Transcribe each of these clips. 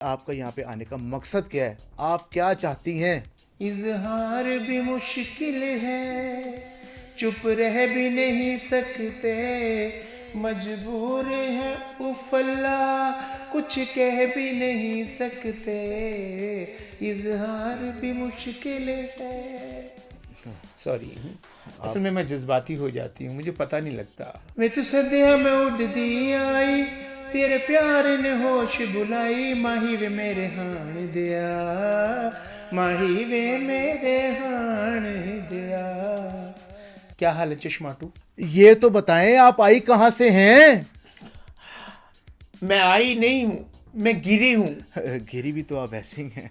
आपका यहाँ पे आने का मकसद क्या है? आप क्या चाहती हैं? इजहार भी मुश्किल है, चुप रह भी नहीं सकते, मजबूर है उफला, कुछ कह भी नहीं सकते, इजहार भी मुश्किल है। सॉरी, असल में मैं जज्बाती हो जाती हूँ, मुझे पता नहीं लगता। मैं तो सदिया में उड़दी आई, तेरे प्यार ने होश बुलाई, माही वे मेरे हाण दिया, माही वे मेरे हाण दिया। क्या हाल है चश्माटू? ये तो बताएं, आप आई कहाँ से हैं? मैं आई नहीं हूँ, मैं गिरी हूँ। गिरी भी तो आप ऐसे ही हैं।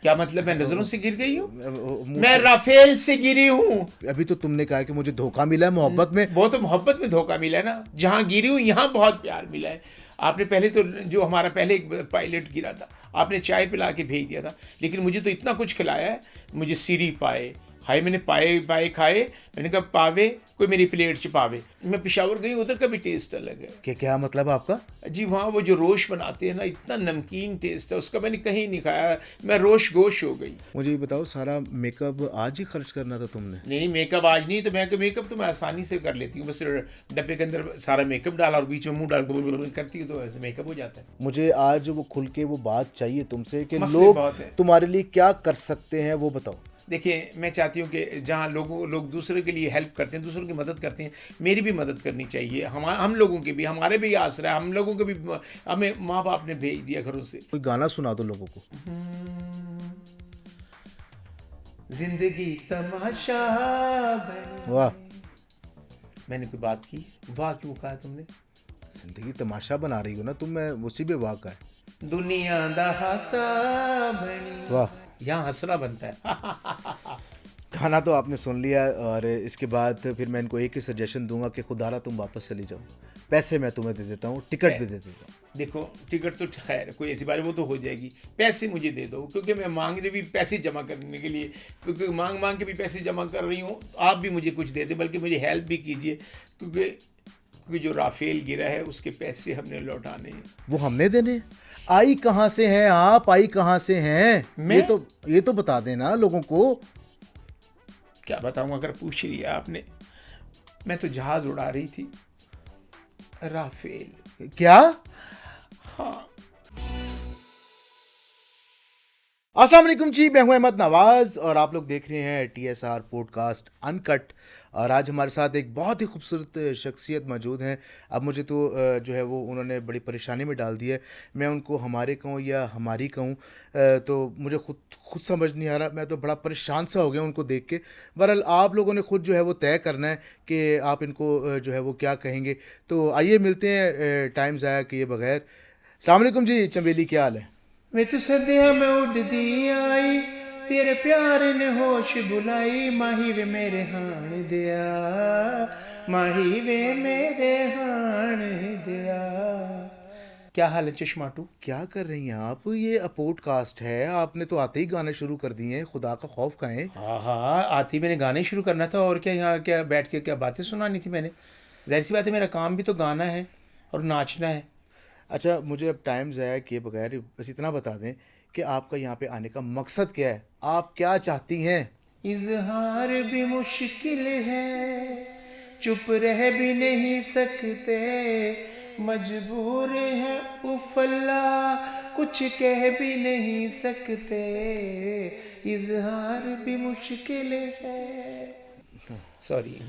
क्या मतलब, मैं नजरों से गिर गई हूँ? मुंह मैं से। राफेल से गिरी हूँ। अभी तो तुमने कहा कि मुझे धोखा मिला है मोहब्बत में। वो तो मोहब्बत में धोखा मिला है ना, जहाँ गिरी हूँ यहाँ बहुत प्यार मिला है। आपने पहले तो जो हमारा पहले एक पायलट गिरा था, आपने चाय पिला के भेज दिया था, लेकिन मुझे तो इतना कुछ खिलाया है। मुझे सीरी पाए, हाय मैंने पाए पाए खाए, मैंने कहा पावे कोई मेरी प्लेट च पावे। मैं पेशावर गई, उधर का भी टेस्ट अलग है। क्या मतलब आपका? जी, वहाँ वो जो रोश बनाते हैं ना, इतना नमकीन टेस्ट है उसका, मैंने कहीं नहीं खाया। मैं रोश गोश हो गई। मुझे ये बताओ, सारा मेकअप आज ही खर्च करना था तुमने? नहीं, मेकअप आज नहीं, तो मेकअप तो मैं आसानी से कर लेती हूँ। बस डब्बे के अंदर सारा मेकअप डाला और बीच में मुंह डाल करती हूँ, तो ऐसे मेकअप हो जाता है। मुझे आज वो खुल के वो बात चाहिए तुमसे कि मसले लोग बहुत है। तुम्हारे लिए क्या कर सकते हैं, वो बताओ। देखिए, मैं चाहती हूँ कि जहाँ लोग दूसरे के लिए हेल्प करते हैं, दूसरों की मदद करते हैं, मेरी भी मदद करनी चाहिए। हम लोगों के भी, हमारे भी आसरा है, हम लोगों के भी। हमें माँ बाप ने भेज दिया घरों से। कोई गाना सुना दो लोगों को। जिंदगी तमाशा बनी। वाह। मैंने कोई बात की? वाह क्यों कहा तुमने? जिंदगी तमाशा बना रही हो ना तुम, मैं उसी पे वाह का है। दुनिया दा हासा बनी। वाह। यहाँ हंसना बनता है। गाना तो आपने सुन लिया, और इसके बाद फिर मैं इनको एक ही सजेशन दूंगा कि खुदारा तुम वापस चली जाओ। पैसे मैं तुम्हें दे देता हूँ, टिकट भी दे देता हूँ। देखो, टिकट तो खैर कोई ऐसी बात, वो तो हो जाएगी। पैसे मुझे दे दो, क्योंकि मैं मांगते भी पैसे जमा करने के लिए, क्योंकि मांग मांग के भी पैसे जमा कर रही हूँ। आप भी मुझे कुछ दे दे, बल्कि मुझे हेल्प भी कीजिए, क्योंकि जो राफेल गिरा है उसके पैसे हमने लौटाने हैं। वो हमने देने। आई कहाँ से हैं आप? आई कहाँ से हैं? मैं ये तो बता देना लोगों को। क्या बताऊँ, अगर पूछ लिया आपने। मैं तो जहाज उड़ा रही थी, राफेल। क्या? हाँ। अस्सलाम वालेकुम जी, मैं हूं अहमद नवाज और आप लोग देख रहे हैं TSR पॉडकास्ट अनकट। और आज हमारे साथ एक बहुत ही खूबसूरत शख्सियत मौजूद हैं। अब मुझे तो जो है वो उन्होंने बड़ी परेशानी में डाल दी है। मैं उनको हमारे कहूँ या हमारी कहूँ, तो मुझे खुद समझ नहीं आ रहा। मैं तो बड़ा परेशान सा हो गया उनको देख के। बहरहाल आप लोगों ने खुद जो है वो तय करना है कि आप इनको जो है वो क्या कहेंगे। तो आइए मिलते हैं टाइम ज़ाया किए बगैर। अस्सलाम वालेकुम जी चंबेली, क्या हाल है? मैं तो सदिया में उड़दी आई, तेरे प्यार ने होश बुलाई, माही वे मेरे हाण दिया, माही वे मेरे हाण दिया। क्या हाल है चश्माटू? क्या कर रही हैं आप? ये पॉडकास्ट है, आपने तो आते ही गाने शुरू कर दिए हैं। खुदा का खौफ खाएं। हाँ हाँ, आती मैंने गाने शुरू करना था, और क्या यहाँ क्या बैठ के क्या बातें सुनानी थी मैंने। जाहिर सी बात है, मेरा काम भी तो गाना है और नाचना है। अच्छा, मुझे अब टाइम ज़ाया किए बगैर बस इतना बता दें कि आपका यहाँ पे आने का मकसद क्या है? आप क्या चाहती हैं? इजहार भी मुश्किल है, चुप रह भी नहीं सकते, मजबूर है उफला, कुछ कह भी नहीं सकते, इजहार भी मुश्किल है। सॉरी,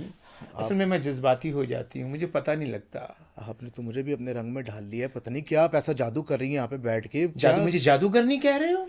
असल में मैं जज्बाती हो जाती हूँ, मुझे पता नहीं लगता। आपने तो मुझे भी अपने रंग में ढाल लिया है। पता नहीं क्या आप ऐसा जादू कर रही हैं यहाँ पे बैठ के। जादू? मुझे जादूगर नहीं कह रहे हो?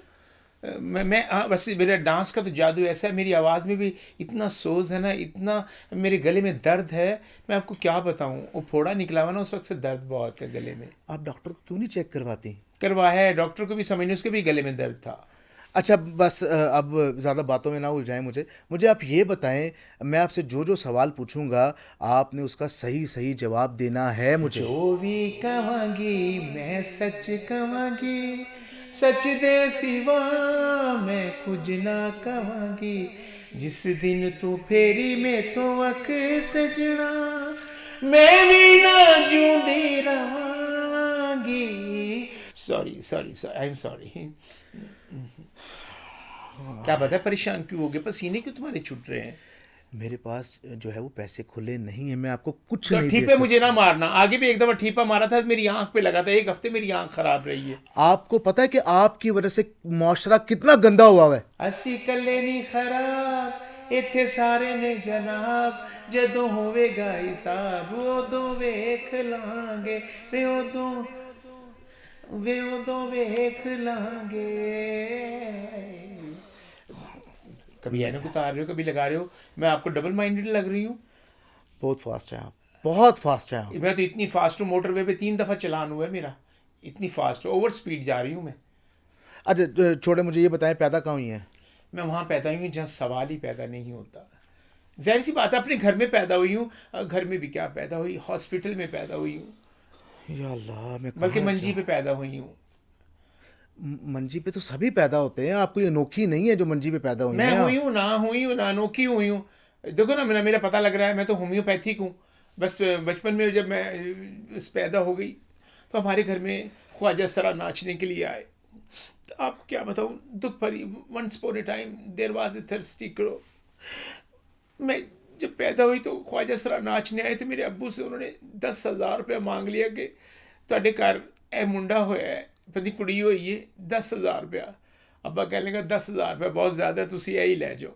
हाँ, बस मेरा डांस का तो जादू ऐसा है, मेरी आवाज़ में भी इतना सोज है ना, इतना मेरे गले में दर्द है। मैं आपको क्या बताऊँ, वो फोड़ा निकला हुआ ना, उस वक्त से दर्द बहुत है गले में। आप डॉक्टर को क्यों नहीं चेक करवाती? करवाया है, डॉक्टर को भी समझने, उसके भी गले में दर्द था। अच्छा बस अब ज़्यादा बातों में ना उलझाएं मुझे आप ये बताएं, मैं आपसे जो जो सवाल पूछूंगा आपने उसका सही सही जवाब देना है मुझे। जो भी कहांगी मैं सच कहांगी, सच दे सिवा मैं कुछ ना कहांगी, जिस दिन तू फेरी में तो अख सजना, मैं भी ना जूंदी रवांगी, sorry sorry I am sorry. क्या बता, परेशान क्यों हो गए? पसीने क्यों तुम्हारे छूट रहे हैं? मेरे पास जो है वो पैसे खुले नहीं है, मैं आपको कुछ तो नहीं दे ठीपे सकता। मुझे ना मारना, आगे भी एक दफा ठीपा मारा था, मेरी आंख पे लगा था, 1 हफ्ते मेरी आंख खराब रही है। आपको पता है कि आपकी वजह से मुआशरा कितना गंदा हुआ है? असी कल्ले नहीं खराब, इत्थे सारे ने जनाब, जदों होवेगा हिसाब उदों वेख लांगे, वे उदों वेख लांगे। कभी ऐनक उतार रहे हो, कभी लगा रहे हो, मैं आपको डबल माइंडेड लग रही हूँ? बहुत फास्ट है आप, बहुत फास्ट है आप। मैं तो इतनी फास्ट हूँ, मोटरवे पे 3 दफा चलान हुआ है मेरा, इतनी फास्ट ओवर स्पीड जा रही हूँ मैं। अच्छा छोड़े, मुझे ये बताएं पैदा कहाँ हुई हैं? मैं वहाँ पैदा हुई हूँ जहाँ सवाल ही पैदा नहीं होता। जाहिर सी बात है, अपने घर में पैदा हुई हूँ, घर में भी क्या पैदा हुई, हॉस्पिटल में पैदा हुई हूँ, या अल्लाह, मैं बल्कि कहाँ मंजी पे पैदा हुई हूँ। मंजी पे तो सभी पैदा होते हैं, आप कोई अनोखी नहीं है जो मंजी पे पैदा हुई मैं हैं आप। हुई हूँ ना अनोखी हुई हूँ। देखो ना, मेरा पता लग रहा है, मैं तो होम्योपैथिक हूँ। बस बचपन में जब मैं पैदा हो गई तो हमारे घर में ख्वाजा सरा नाचने के लिए आए। तो आपको क्या बताऊँ, दुख भरी, once upon a time there was a thirsty crow. मैं जब पैदा हुई तो ख्वाजा सरा नाचने आए, तो मेरे अब्बू से उन्होंने 10,000 रुपया मांग लिया कि ਤੁਹਾਡੇ घर ए मुंडा होया है, पता कुड़ी हुई है, 10,000 रुपया। अब्बा कहने लगा 10,000 रुपया बहुत ज़्यादा, तुसी यही लै जाओ।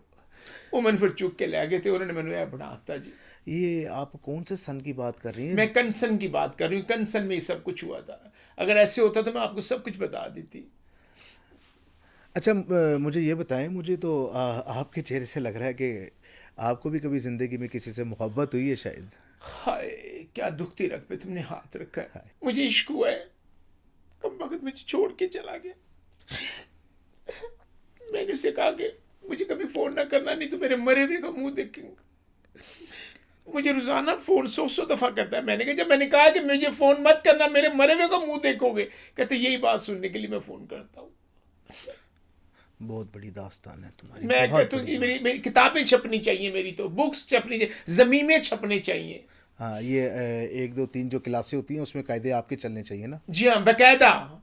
वो मैंने फिर चुक के लै गए थे, उन्होंने मैंने यह बनाता जी। ये आप कौन से सन की बात कर रही हैं? मैं कंसन की बात कर रही हूँ, कंसन में ये सब कुछ हुआ था। अगर ऐसे होता तो मैं आपको सब कुछ बता देती। अच्छा मुझे ये बताएं, मुझे तो आपके चेहरे से लग रहा है कि आपको भी कभी ज़िंदगी में किसी से मोहब्बत हुई है शायद। हाय, क्या दुखती रग पे तुमने हाथ रखा है। मुझे इश्क हुआ है, कम वक्त मुझे छोड़ के चला गया। मैंने उसे कहा कि मुझे कभी फ़ोन ना करना, नहीं तो मेरे मरे हुए का मुंह देखेंगे। मुझे रोज़ाना फ़ोन 100 दफ़ा करता है। मैंने कहा, जब मैंने कहा कि मुझे फ़ोन मत करना, मेरे मरे हुए का मुंह देखोगे, कहते यही बात सुनने के लिए मैं फ़ोन करता हूँ। बहुत बड़ी दास्तान है तुम्हारी। मैं बहुत कहता हूँ बड़ी कि मेरी किताबें छपनी चाहिए, मेरी तो बुक्स छपनी चाहिए, ज़मीनें छपने चाहिए। हाँ, ये 1 2 3 जो क्लासें होती हैं उसमें कायदे आपके चलने चाहिए ना। जी हाँ, बकायदा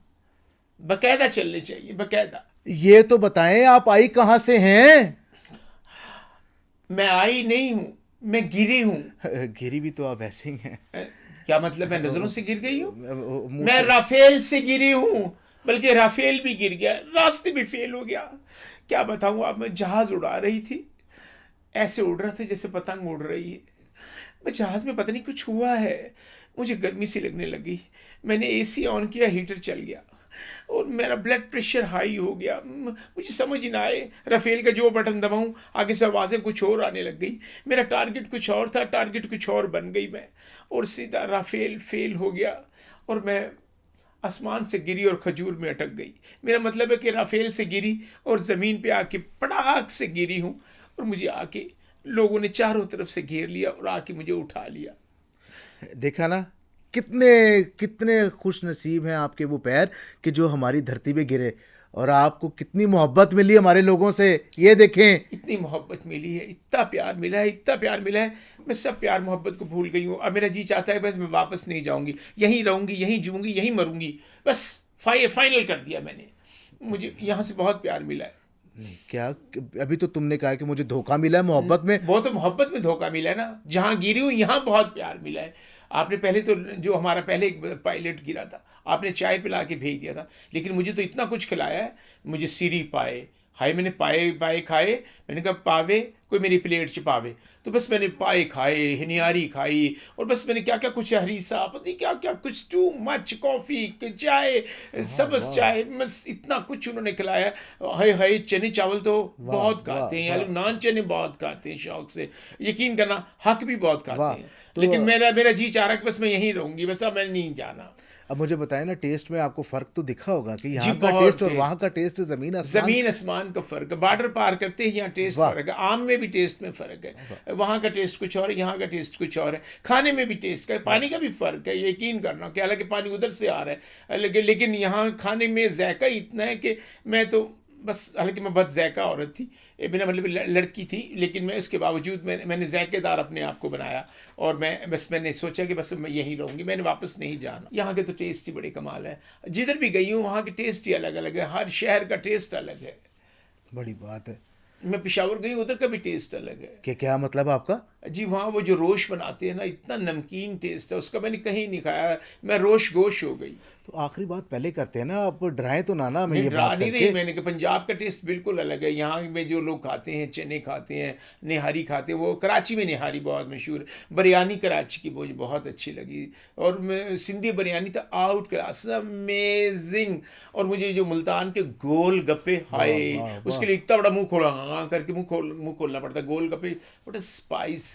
चलने चाहिए, बकायदा। ये तो बताएं आप आई कहाँ से हैं? मैं आई नहीं हूँ, मैं गिरी हूँ। गिरी भी तो आप ऐसे ही हैं। क्या मतलब, मैं नजरों से गिर गई हूँ? मुंह मैं से। राफेल से गिरी हूँ, बल्कि राफेल भी गिर गया, रास्ते भी फेल हो गया। क्या बताऊँ आप, मैं जहाज उड़ा रही थी, ऐसे उड़ रहा था जैसे पतंग उड़ रही है। मैं जहाज में पता नहीं कुछ हुआ है, मुझे गर्मी सी लगने लगी। मैंने एसी ऑन किया, हीटर चल गया और मेरा ब्लड प्रेशर हाई हो गया। मुझे समझ ही ना आए, राफेल का जो बटन दबाऊं, आगे से आवाज़ें कुछ और आने लग गई। मेरा टारगेट कुछ और था, टारगेट कुछ और बन गई मैं, और सीधा राफेल फेल हो गया और मैं आसमान से गिरी और खजूर में अटक गई। मेरा मतलब है कि राफेल से गिरी और ज़मीन पे आके पड़ाक से गिरी हूँ, और मुझे आके लोगों ने चारों तरफ से घेर लिया और आके मुझे उठा लिया। देखा ना, कितने कितने खुश नसीब हैं आपके वो पैर कि जो हमारी धरती पे गिरे, और आपको कितनी मोहब्बत मिली हमारे लोगों से। ये देखें, इतनी मोहब्बत मिली है, इतना प्यार मिला है, इतना प्यार मिला है, मैं सब प्यार मोहब्बत को भूल गई हूँ। अब मेरा जी चाहता है बस मैं वापस नहीं जाऊँगी, यहीं रहूँगी, यहीं जीऊँगी, यहीं मरूँगी। बस फाइनल कर दिया मैंने, मुझे यहाँ से बहुत प्यार मिला है। नहीं क्या, अभी तो तुमने कहा कि मुझे धोखा मिला है मोहब्बत में। वो तो मोहब्बत में धोखा मिला है ना, जहाँ गिरी हूँ यहाँ बहुत प्यार मिला है। आपने पहले तो, जो हमारा पहले एक पायलट गिरा था, आपने चाय पिला के भेज दिया था, लेकिन मुझे तो इतना कुछ खिलाया है। मुझे सीरी पाए, हाय मैंने पाए खाए, मैंने कहा पावे कोई मेरी प्लेट च पावे, तो बस मैंने पाए खाए, हिनियारी खाई, और बस मैंने क्या क्या कुछ हरीसा, पता नहीं क्या क्या कुछ, टू मच कॉफ़ी, चाय, सब्ज़ चाय, बस इतना कुछ उन्होंने खिलाया। हाय हाय, चने चावल तो बहुत खाते हैं, आलू नान चने बहुत खाते हैं शौक से, यकीन करना, हक भी बहुत खाते हैं। लेकिन मेरा जी चाह रहा कि बस मैं यहीं रहूँगी, बस अब मैं नहीं जाना। अब मुझे बताएं ना, टेस्ट में आपको फ़र्क तो दिखा होगा कि यहाँ का बहुत टेस्ट और टेस्ट। वहाँ का टेस्ट ज़मीन आसमान। ज़मीन आसमान का फ़र्क है। बॉर्डर पार करते ही यहाँ टेस्ट फ़र्क है, आम में भी टेस्ट में फ़र्क है। वहाँ का टेस्ट कुछ और है, यहाँ का टेस्ट कुछ और है। खाने में भी टेस्ट का है, पानी का भी फ़र्क है, यकीन करना कि हालांकि पानी उधर से आ रहा है, लेकिन यहाँ खाने में जायका इतना है कि मैं तो बस हालांकि मैं बहुत ज़ैका औरत थी, बिना मतलब लड़की थी, लेकिन मैं उसके बावजूद मैंने ज़ैकेदार अपने आप को बनाया और मैंने सोचा कि बस मैं यहीं रहूँगी, मैंने वापस नहीं जाना। यहाँ के तो टेस्ट ही बड़े कमाल है, जिधर भी गई हूँ वहाँ के टेस्ट ही अलग अलग है, हर शहर का टेस्ट अलग है। बड़ी बात है। मैं पेशावर गई, उधर का भी टेस्ट अलग है। कि क्या मतलब आपका? जी, वहाँ वो जो रोश बनाते हैं ना, इतना नमकीन टेस्ट है उसका, मैंने कहीं नहीं खाया। मैं रोश गोश हो गई। तो आखिरी बात पहले करते हैं ना, आप ड्राए तो ना हमें नहीं, ये डरा बात नहीं करके। रही मैंने कि पंजाब का टेस्ट बिल्कुल अलग है। यहाँ में जो लोग खाते हैं, चने खाते हैं, निहारी खाते हैं, वो कराची में निहारी बहुत मशहूर है। बिरयानी कराची की मुझे बहुत अच्छी लगी, और सिंधी बिरयानी तो आउट क्लास अमेजिंग। और मुझे जो मुल्तान के गोल गप्पे, वाह हाय, वाह उसके वाह। लिए इतना बड़ा मुंह खोला, हाँ करके मुंह खोलना पड़ता है। गोल गप्पे बड़ा स्पाइसी,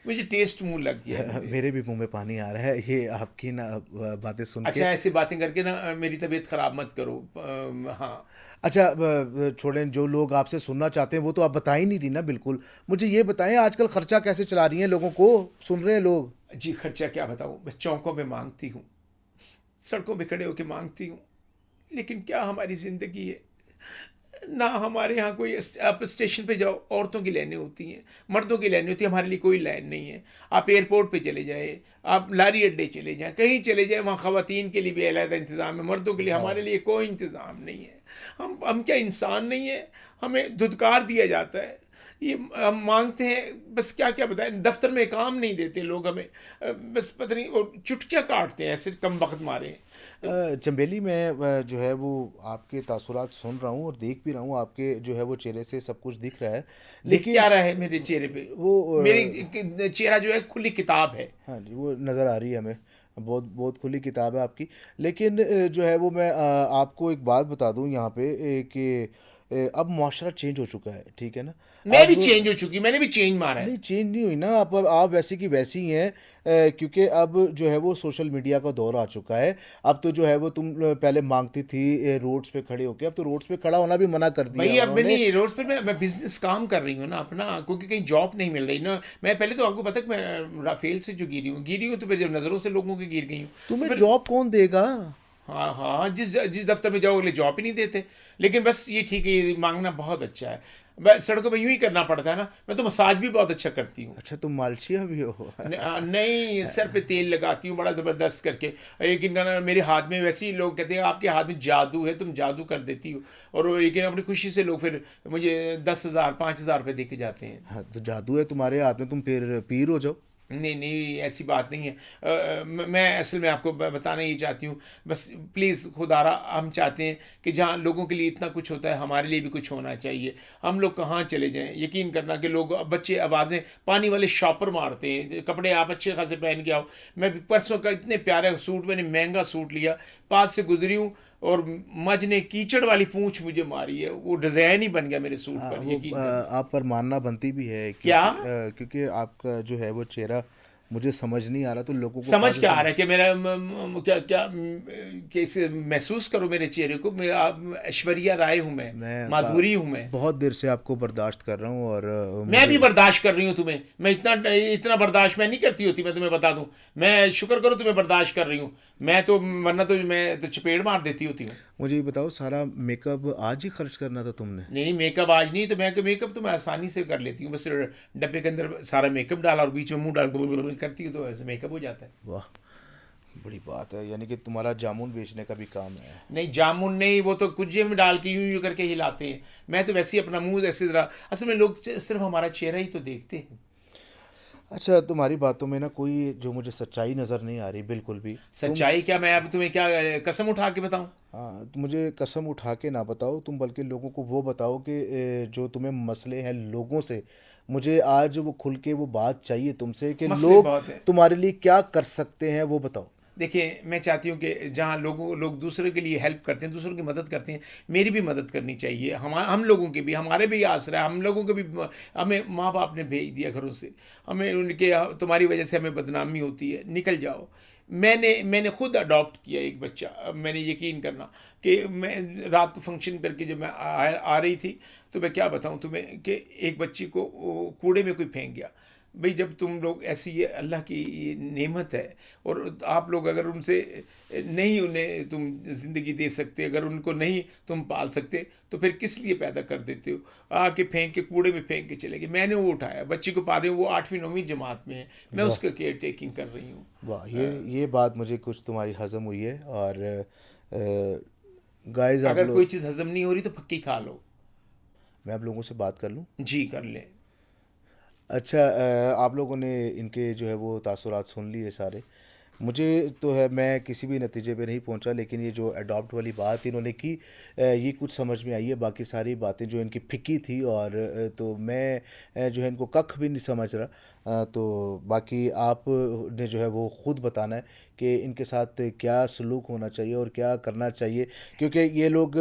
मुझे टेस्ट मुंह लग गया है मेरे। मेरे भी मुंह में पानी आ रहा है ये आपकी ना बातें सुन के। अच्छा, ऐसी बातें करके ना मेरी तबीयत खराब मत करो। हाँ अच्छा, छोड़ें, जो लोग आपसे सुनना चाहते हैं वो तो आप बता ही नहीं रही ना बिल्कुल। मुझे ये बताएं, आजकल खर्चा कैसे चला रही हैं, लोगों को सुन रहे हैं लोग। जी, खर्चा क्या बताऊं, मैं चौकों में मांगती हूँ, सड़कों पे खड़े होकर मांगती हूँ। लेकिन क्या हमारी ज़िंदगी है ना। हमारे यहाँ कोई आप स्टेशन पे जाओ, औरतों की लाइनें होती हैं, मर्दों की लाइनें होती हैं, हमारे लिए कोई लाइन नहीं है। आप एयरपोर्ट पे चले जाए, आप लारी अड्डे चले जाएं, कहीं चले जाएं, वहाँ ख़वातीन के लिए भी अलग इंतज़ाम है, मर्दों के लिए, वाह। हमारे लिए कोई इंतज़ाम नहीं है। हम क्या इंसान नहीं है? हमें धुतकार दिया जाता है। ये हम मांगते हैं, बस क्या क्या बताएं, दफ्तर में काम नहीं देते लोग हमें, बस पता नहीं, और चुटकियाँ काटते हैं ऐसे कम वक्त मारे। चंबेली में जो है वो आपके तासुरात सुन रहा हूँ और देख भी रहा हूँ, आपके जो है वो चेहरे से सब कुछ दिख रहा है, दिख क्या लेकिन रहा है मेरे चेहरे पे? वो मेरी चेहरा जो है खुली किताब है। हाँ जी, वो नज़र आ रही है हमें, बहुत बहुत खुली किताब है आपकी। लेकिन जो है वो मैं आपको एक बात बता दूं यहाँ पे, कि अब माशरा चेंज हो चुका है, ठीक है ना। मैं भी अब चेंज हो चुकी, मैंने भी चेंज मारा है। नहीं, चेंज नहीं हुई ना, आप वैसी की वैसी ही हैं, क्योंकि अब जो है वो सोशल मीडिया का दौर आ चुका है। अब तो जो है वो तुम पहले मांगती थी रोड्स पे खड़े होके, अब तो रोड्स पे खड़ा होना भी मना कर दिया भाई है अब मैं उन्होंने। नहीं, रोज पे मैं बिजनेस काम कर रही हूँ ना अपना, क्योंकि कहीं जॉब नहीं मिल रही ना। मैं पहले तो आपको पता है कि मैं राफेल से जो गिरी हूँ, तो फिर जब नज़रों से लोगों की गिर गई हूँ, तो तुम्हें फिर जॉब कौन देगा? हाँ हाँ, जिस जिस दफ्तर में जाओ अगले जॉब ही नहीं देते। लेकिन बस ये ठीक है, ये मांगना बहुत अच्छा है। बस सड़कों पे यूं ही करना पड़ता है ना। मैं तो मसाज भी बहुत अच्छा करती हूँ। अच्छा, तुम मालशिया भी हो? नहीं, सर पे तेल लगाती हूँ बड़ा ज़बरदस्त करके। लेकिन ना, मेरे हाथ में वैसे ही लोग कहते हैं आपके हाथ में जादू है, तुम जादू कर देती हो। और लेकिन अपनी खुशी से लोग फिर मुझे 10,000 5,000 रुपये दे के जाते हैं। हाँ, तो जादू है तुम्हारे हाथ में, तुम फिर पीर हो जाओ। नहीं नहीं, ऐसी बात नहीं है। मैं असल में आपको बताना ही चाहती हूँ, बस प्लीज़ खुदारा, हम चाहते हैं कि जहाँ लोगों के लिए इतना कुछ होता है, हमारे लिए भी कुछ होना चाहिए। हम लोग कहाँ चले जाएं? यकीन करना कि लोग, बच्चे आवाज़ें, पानी वाले शॉपर मारते हैं, कपड़े आप अच्छे खासे पहन के आओ। मैं परसों का इतने प्यारे सूट, मैंने महंगा सूट लिया, पास से गुजरी हूँ और मज ने कीचड़ वाली पूंछ मुझे मारी है, वो डिज़ाइन ही बन गया मेरे सूट पर, वो यकीन करना। आप पर मानना बनती भी है, क्या क्योंकि आपका जो है वो चेहरा मुझे समझ नहीं आ रहा, तो लोगों को कहाँ समझ से क्या आ समझ। रहा है कि मेरा क्या क्या कैसे महसूस करो मेरे चेहरे को? मैं ऐश्वर्या राय हूँ, मैं मैं माधुरी हूँ मैं। बहुत देर से आपको बर्दाश्त कर रहा हूँ, और मैं भी मुझे बर्दाश्त कर रही हूँ तुम्हें। मैं इतना इतना बर्दाश्त मैं नहीं करती होती, मैं तुम्हें बता दूं। मैं शुक्र करो तुम्हें बर्दाश्त कर रही हूँ। मैं तो, वरना तो मैं तो चपेड़ मार देती होती हूँ। मुझे ये बताओ, सारा मेकअप आज ही खर्च करना था तुमने? नहीं नहीं, मेकअप आज नहीं, तो मैं मेकअप तो मैं आसानी से कर लेती हूँ। बस डब्बे के अंदर सारा मेकअप डाला और बीच में मुंह डाल के करती हूँ, तो ऐसे मेकअप हो जाता है। वाह, बड़ी बात है, यानी कि तुम्हारा जामुन बेचने का भी काम है। नहीं, जामुन नहीं, वो तो कुजे में डाल के यूं यूं करके हिलाते हैं। मैं तो वैसे ही अपना मुंह ऐसे तरह, असल में लोग सिर्फ हमारा चेहरा ही तो देखते हैं। अच्छा, तुम्हारी बातों में ना कोई जो मुझे सच्चाई नज़र नहीं आ रही बिल्कुल भी। तुम सच्चाई क्या? मैं अब तुम्हें क्या कसम उठा के बताऊं? हाँ, तो मुझे कसम उठा के ना बताओ तुम, बल्कि लोगों को वो बताओ कि जो तुम्हें मसले हैं लोगों से, मुझे आज वो खुल के वो बात चाहिए तुमसे, कि मसले लोग बहुत है। तुम्हारे लिए क्या कर सकते हैं, वो बताओ। देखिए, मैं चाहती हूँ कि जहाँ लोग दूसरे के लिए हेल्प करते हैं, दूसरों की मदद करते हैं, मेरी भी मदद करनी चाहिए। हम लोगों के भी, हमारे भी आसरा है, हम लोगों के भी। हमें माँ बाप ने भेज दिया घरों से, हमें उनके, तुम्हारी वजह से हमें बदनामी होती है, निकल जाओ। मैंने खुद अडॉप्ट किया एक बच्चा। मैंने, यकीन करना कि मैं रात को फंक्शन करके जब मैं आ रही थी, तो मैं क्या बताऊँ तुम्हें कि एक बच्ची को कूड़े में कोई फेंक गया। भाई जब तुम लोग ऐसी, ये अल्लाह की ये नेमत है, और आप लोग अगर उनसे नहीं, उन्हें तुम ज़िंदगी दे सकते, अगर उनको नहीं तुम पाल सकते, तो फिर किस लिए पैदा कर देते हो? आके फेंक के कूड़े में फेंक के चले गए। मैंने वो उठाया, बच्ची को पाल रही हूँ, वो 8वीं 9वीं जमात में है, मैं उसका केयर टेकिंग कर रही हूँ। वाह, ये बात मुझे कुछ तुम्हारी हजम हुई है। और गाइस, आप अगर कोई लोग, चीज़ हजम नहीं हो रही तो फक्की खा लो। मैं आप लोगों से बात कर लूँ? जी कर लें। अच्छा, आप लोगों ने इनके जो है वो तासुरात सुन लिए सारे। मुझे तो है, मैं किसी भी नतीजे पे नहीं पहुंचा, लेकिन ये जो अडॉप्ट वाली बात इन्होंने की, ये कुछ समझ में आई है। बाकी सारी बातें जो इनकी फिक्की थी, और तो मैं जो है इनको कख भी नहीं समझ रहा। तो बाकी आप ने जो है वो ख़ुद बताना है कि इनके साथ क्या सलूक होना चाहिए और क्या करना चाहिए। क्योंकि ये लोग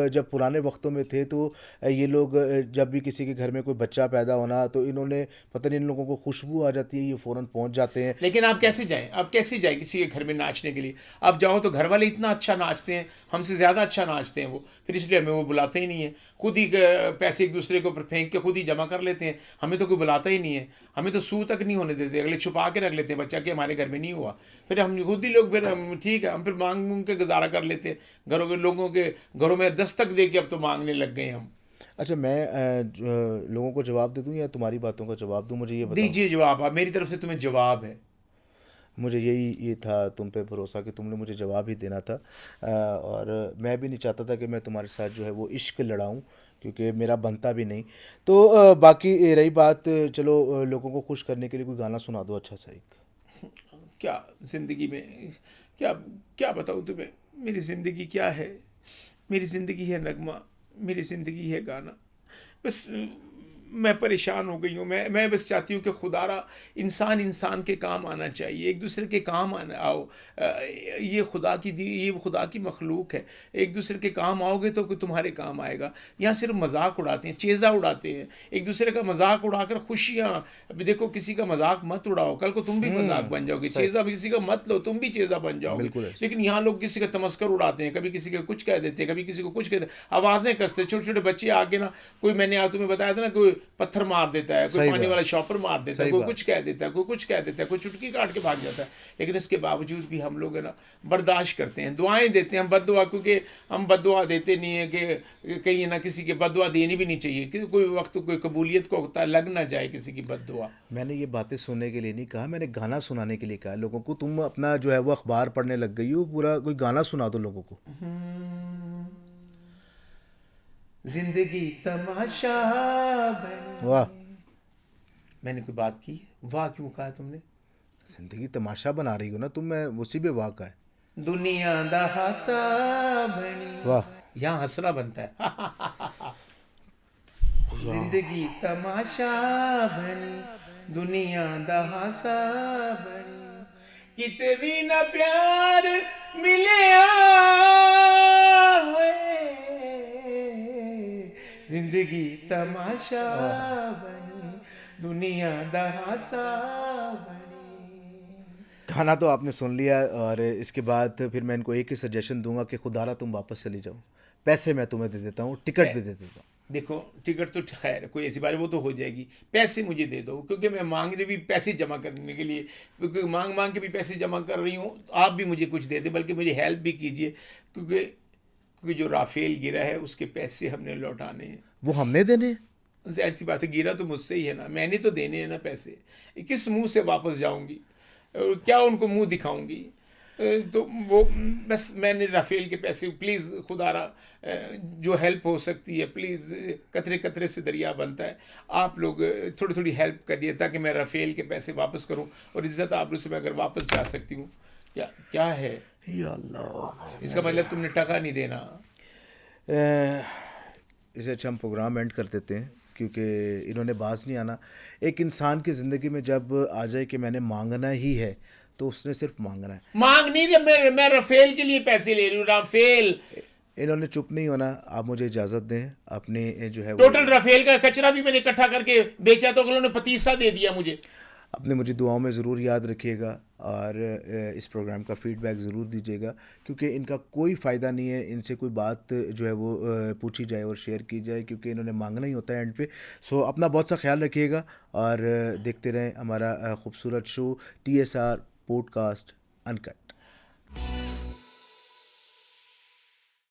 जब पुराने वक्तों में थे, तो ये लोग जब भी किसी के घर में कोई बच्चा पैदा होना, तो इन्होंने पता नहीं, इन लोगों को खुशबू आ जाती है, ये फ़ौरन पहुंच जाते हैं। लेकिन आप कैसे जाएं? आप कैसे जाएं किसी के घर में नाचने के लिए? आप जाओ तो घर वाले इतना अच्छा नाचते हैं, हमसे ज़्यादा अच्छा नाचते हैं वो, फिर इसलिए हमें वो बुलाते ही नहीं है। खुद ही पैसे एक दूसरे के ऊपर फेंक के खुद ही जमा कर लेते हैं, हमें तो कोई बुलाता ही नहीं है। हमें तो सू तक नहीं होने देते, अगले छुपा के रख लेते हैं बच्चा कि हमारे घर में नहीं हुआ। फिर हम खुद ही लोग, फिर हम ठीक है, हम फिर मांग मूंग के गुजारा कर लेते हैं। घरों के लोगों के घरों में दस्तक दे के अब तो मांगने लग गए हम। अच्छा, मैं लोगों को जवाब दे दूं या तुम्हारी बातों का जवाब दूं? मुझे ये बताओ। दीजिए जवाब, आप, मेरी तरफ से तुम्हें जवाब है। मुझे ये था तुम पे भरोसा कि तुमने मुझे जवाब ही देना था। और मैं भी नहीं चाहता था कि मैं तुम्हारे साथ जो है वो इश्क लड़ाऊं, क्योंकि मेरा बनता भी नहीं। तो बाकी रही बात, चलो लोगों को खुश करने के लिए कोई गाना सुना दो अच्छा सा एक। क्या ज़िंदगी में, क्या क्या बताऊँ तुम्हें? मेरी ज़िंदगी क्या है? मेरी ज़िंदगी है नगमा, मेरी ज़िंदगी है गाना। बस मैं परेशान हो गई हूँ। मैं बस चाहती हूँ कि खुदारा इंसान इंसान के काम आना चाहिए, एक दूसरे के काम आना आओ। ये खुदा की दी, ये खुदा की मखलूक है। एक दूसरे के काम आओगे तो कोई तुम्हारे काम आएगा। यहाँ सिर्फ मजाक उड़ाते हैं, चेज़ा उड़ाते हैं, एक दूसरे का मजाक उड़ाकर खुशियाँ। अभी देखो, किसी का मजाक मत उड़ाओ, कल को तुम भी मजाक बन जाओगे। चेज़ा किसी का मत लो, तुम भी चेज़ा बन जाओगे। बिल्कुल है। लेकिन यहाँ लोग किसी का तमस्कर उड़ाते हैं, कभी किसी का कुछ कह देते हैं, कभी किसी को कुछ कहते हैं, आवाज़ें कसते। छोटे छोटे बच्चे आके ना, कोई, मैंने आज तुम्हें बताया था ना, कोई पत्थर मार देता है, कोई सही पानी बात। वाला शॉपर मार देता है, सही कोई बात। कुछ कह देता है, कोई कुछ कह देता है, कोई चुटकी काट के भाग जाता है। लेकिन इसके बावजूद भी हम लोग है ना बर्दाश्त करते हैं, दुआएं देते हैं। हम बद्दुआ, क्योंकि हम बद्दुआ देते नहीं है कि कहीं ना किसी के बद्दुआ देनी भी नहीं चाहिए, क्योंकि कोई वक्त कोई कबूलियत को होता है, लग ना जाए किसी की बद्दुआ। मैंने ये बातें सुनने के लिए नहीं कहा, मैंने गाना सुनाने के लिए कहा लोगों को। तुम अपना जो है वो अखबार पढ़ने लग गई हो, पूरा कोई गाना सुना दो लोगों को। जिंदगी तमाशा बनी। वाह, मैंने कोई बात की? वाह क्यों कहा तुमने? जिंदगी तमाशा बना रही हो ना तुम, मैं उसी पे वाह का है। दुनिया दा हासा बनी। वाह, यहाँ हंसना बनता है। जिंदगी तमाशा बनी, दुनिया दा हासा बनी, किते भी ना प्यार मिले जिंदगी तमाशा बनी, दुनिया दा हासा बनी। गाना तो आपने सुन लिया, और इसके बाद फिर मैं इनको एक ही सजेशन दूंगा कि खुदारा तुम वापस चली जाओ, पैसे मैं तुम्हें दे देता हूँ, टिकट भी दे देता हूँ। देखो, टिकट तो खैर कोई ऐसी बात, वो तो हो जाएगी, पैसे मुझे दे दो, क्योंकि मैं मांगने भी पैसे जमा करने के लिए, क्योंकि मांग मांग के भी पैसे जमा कर रही हूँ। आप भी मुझे कुछ दे दें, बल्कि मेरी हेल्प भी कीजिए, क्योंकि जो राफेल गिरा है उसके पैसे हमने लौटाने हैं। वो हमने देने हैं? जाहिर सी बात है, गिरा तो मुझसे ही है ना, मैंने तो देने हैं ना पैसे। किस मुंह से वापस जाऊंगी और क्या उनको मुंह दिखाऊंगी? तो वो बस मैंने राफेल के पैसे, प्लीज़ खुदारा जो हेल्प हो सकती है, प्लीज़, कतरे कतरे से दरिया बनता है। आप लोग थोड़ी थोड़ी हेल्प करिए ताकि मैं राफेल के पैसे वापस करूं, और इज़्ज़त आबरू से मैं अगर वापस जा सकती हूँ। क्या क्या है या अल्लाह, इसका मतलब? तुमने टका नहीं देना? इसे अच्छा हम प्रोग्राम एंड कर देते हैं, क्योंकि इन्होंने बाज नहीं आना। एक इंसान की ज़िंदगी में जब आ जाए कि मैंने मांगना ही है, तो उसने सिर्फ मांगना है। मांग नहीं दे, मैं राफेल के लिए पैसे ले रही हूँ, राफेल। इन्होंने चुप नहीं होना। आप मुझे इजाज़त दें, अपने जो है टोटल राफेल का कचरा भी मैंने इकट्ठा करके बेचा, तो उन्होंने पतीसा दे दिया मुझे। अपने मुझे दुआओं में ज़रूर याद रखिएगा और इस प्रोग्राम का फ़ीडबैक ज़रूर दीजिएगा, क्योंकि इनका कोई फ़ायदा नहीं है इनसे कोई बात जो है वो पूछी जाए और शेयर की जाए, क्योंकि इन्होंने मांगना ही होता है एंड पे। सो अपना बहुत सा ख्याल रखिएगा और देखते रहें हमारा खूबसूरत शो TSR पॉडकास्ट अनकट।